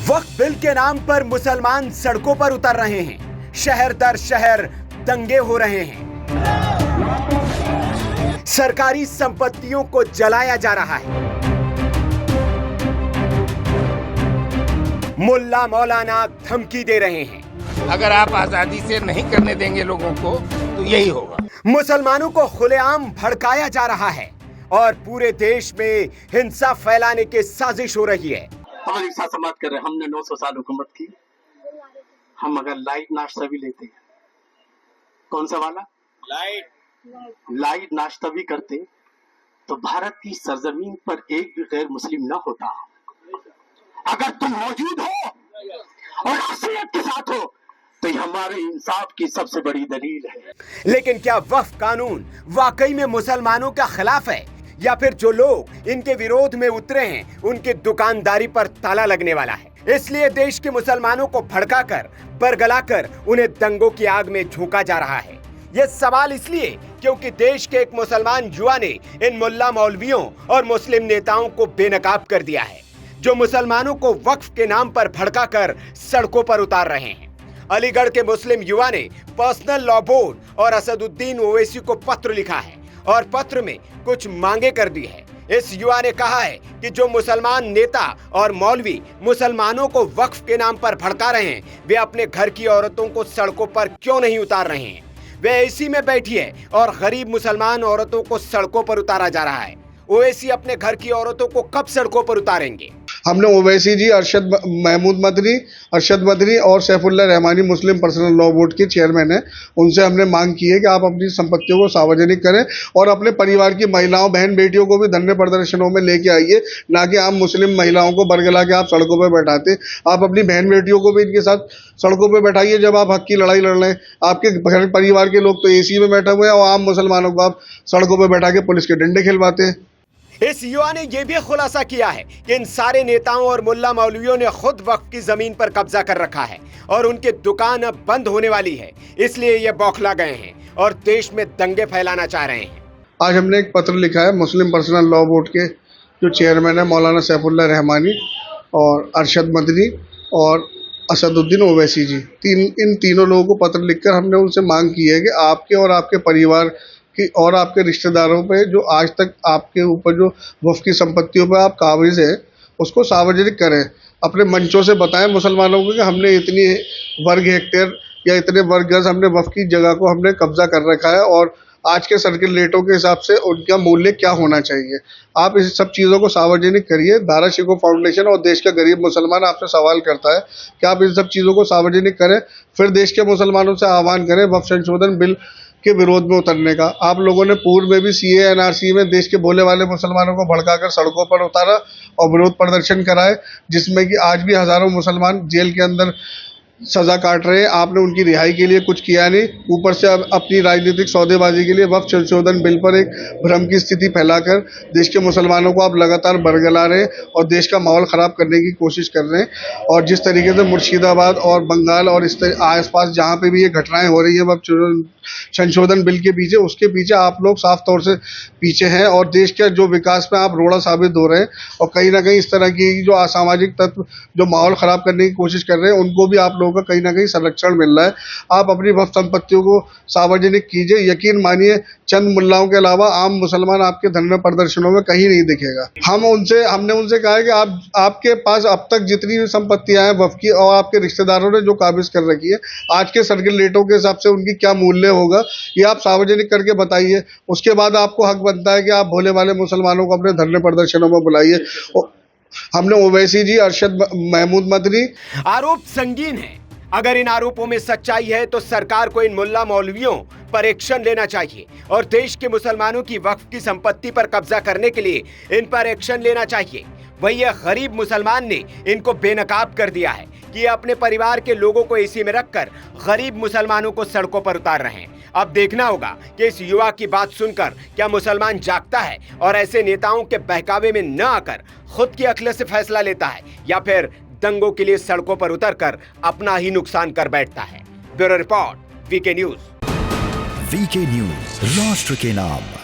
वक्फ bill के नाम पर मुसलमान सड़कों पर उतर रहे हैं। शहर दर शहर दंगे हो रहे हैं। सरकारी संपत्तियों को जलाया जा रहा है। मुल्ला मौलाना धमकी दे रहे हैं। अगर आप आजादी से नहीं करने देंगे लोगों को तो यही होगा। मुसलमानों को खुलेआम भड़काया जा रहा है और पूरे देश में हिंसा फैलाने की साजिश हो रही है। हम एक साथ समाप्त कर रहे हैं। हमने 900 साल हुकूमत की। हम अगर लाइट नाश्ता भी लेते हैं, कौन सा वाला लाइट नाश्ता भी करते, तो भारत की सरजमीन पर एक भी गैर मुस्लिम न होता। अगर तुम मौजूद हो और असलियत के साथ हो तो ये हमारे इंसाफ की सबसे बड़ी दलील है। लेकिन क्या वक्फ कानून वाकई में मुसलमानों के खिलाफ है, या फिर जो लोग इनके विरोध में उतरे हैं उनकी दुकानदारी पर ताला लगने वाला है? इसलिए देश के मुसलमानों को भड़काकर बरगलाकर उन्हें दंगों की आग में झोंका जा रहा है। यह सवाल इसलिए क्योंकि देश के एक मुसलमान युवा ने इन मुल्ला मौलवियों और मुस्लिम नेताओं को बेनकाब कर दिया है, जो मुसलमानों को वक्फ के नाम पर भड़काकर सड़कों पर उतार रहे हैं। अलीगढ़ के मुस्लिम युवा ने पर्सनल लॉ बोर्ड और असदुद्दीन ओवैसी को पत्र लिखा है और पत्र में कुछ मांगे कर दी है। इस युवा ने कहा है कि जो मुसलमान नेता और मौलवी मुसलमानों को वक्फ के नाम पर भड़का रहे हैं, वे अपने घर की औरतों को सड़कों पर क्यों नहीं उतार रहे हैं? वे एसी में बैठी है और गरीब मुसलमान औरतों को सड़कों पर उतारा जा रहा है। ओवैसी अपने घर की औरतों को कब सड़कों पर उतारेंगे? हमने ओवैसी जी, महमूद मदनी, अरशद मदनी और सैफुल्लाह रहमानी मुस्लिम पर्सनल लॉ बोर्ड के चेयरमैन हैं, उनसे हमने मांग की है कि आप अपनी संपत्तियों को सार्वजनिक करें और अपने परिवार की महिलाओं बहन बेटियों को भी धरने प्रदर्शनों में लेके आइए, ना कि आम मुस्लिम महिलाओं को बरगला के आप सड़कों पर बैठाते। आप अपनी बहन बेटियों को भी इनके साथ सड़कों पर बैठाइए जब आप हक की लड़ाई लड़ रहे हैं। आपके घर परिवार के लोग तो एसी में बैठे हुए हैं और आम मुसलमानों को आप सड़कों पर बैठा के पुलिस के डंडे खिलवाते हैं। इस युवा ने यह भी खुलासा किया है कि इन सारे नेताओं और मुल्ला मौलवियों ने खुद वक्फ की जमीन पर कब्जा कर रखा है और उनकी दुकान अब बंद होने वाली है, इसलिए ये बौखला गए हैं और देश में दंगे फैलाना चाह रहे हैं। आज हमने एक पत्र लिखा है मुस्लिम पर्सनल लॉ बोर्ड के जो चेयरमैन है मौलाना सैफुल्लाह रहमानी और अरशद मदनी और असदुद्दीन ओवैसी जी, इन तीनों लोगों को पत्र लिखकर हमने उनसे मांग की है कि आपके और आपके परिवार और आपके रिश्तेदारों पे जो आज तक आपके ऊपर जो वक्फ की संपत्तियों पे आप काबिज हैं उसको सार्वजनिक करें। अपने मंचों से बताएं मुसलमानों को कि हमने इतनी वर्ग हेक्टेयर या इतने वर्ग गज हमने वक्फ की जगह को हमने कब्जा कर रखा है और आज के सर्किल रेटों के हिसाब से उनका मूल्य क्या होना चाहिए। आप इस सब चीज़ों को सार्वजनिक करिए। दारा शिकोह फाउंडेशन और देश का गरीब मुसलमान आपसे सवाल करता है कि आप इन सब चीज़ों को सार्वजनिक करें, फिर देश के मुसलमानों से आह्वान करें वक्फ संशोधन बिल के विरोध में उतरने का। आप लोगों ने पूर्व में भी सीए एनआरसी में देश के भोले वाले मुसलमानों को भड़काकर सड़कों पर उतारा और विरोध प्रदर्शन कराए, जिसमें कि आज भी हजारों मुसलमान जेल के अंदर सजा काट रहे हैं। आपने उनकी रिहाई के लिए कुछ किया नहीं, ऊपर से अब अपनी राजनीतिक सौदेबाजी के लिए वक्फ संशोधन बिल पर एक भ्रम की स्थिति फैलाकर देश के मुसलमानों को आप लगातार बरगला रहे हैं और देश का माहौल खराब करने की कोशिश कर रहे हैं। और जिस तरीके से मुर्शिदाबाद और बंगाल और इस आसपास जहाँ पे भी ये घटनाएं हो रही है वक्फ संशोधन बिल के पीछे, उसके पीछे आप लोग साफ तौर से पीछे हैं और देश के जो विकास में आप रोड़ा साबित हो रहे हैं और कहीं ना कहीं इस तरह की जो असामाजिक तत्व जो माहौल खराब करने की कोशिश कर रहे हैं उनको भी आप लोगों का कहीं ना कहीं संरक्षण मिल रहा है। आप अपनी वक्फ संपत्तियों को सार्वजनिक कीजिए। यकीन मानिए चंद मुल्लाओं के अलावा आम मुसलमान आपके धरने प्रदर्शनों में कहीं नहीं दिखेगा। हमने उनसे कहा है कि आपके पास अब तक जितनी भी संपत्तियां हैं वक्फ की और आपके रिश्तेदारों ने जो काबिज कर रखी है, आज के सर्किल रेटों के हिसाब से उनकी क्या मूल्य होगा ये आप सार्वजनिक करके बताइए। उसके बाद आपको हक बनता है कि आप भोले वाले मुसलमानों को अपने धरने प्रदर्शनों में बुलाइए। हमने ओवैसी जी, अरशद, महमूद मदनी। आरोप संगीन है। अगर इन आरोपों में सच्चाई है तो सरकार को इन मुल्ला मौलवियों पर एक्शन लेना चाहिए और देश के मुसलमानों की वक्फ की संपत्ति पर कब्जा करने के लिए इन पर एक्शन लेना चाहिए। वही गरीब मुसलमान ने इनको बेनकाब कर दिया है कि ये अपने परिवार के लोगों को एसी में रखकर गरीब मुसलमानों को सड़कों पर उतार रहे हैं। अब देखना होगा कि इस युवा की बात सुनकर क्या मुसलमान जागता है और ऐसे नेताओं के बहकावे में न आकर खुद की अक्ल से फैसला लेता है, या फिर दंगों के लिए सड़कों पर उतरकर अपना ही नुकसान कर बैठता है। Bureau report, VK news. VK news, राष्ट्र के नाम।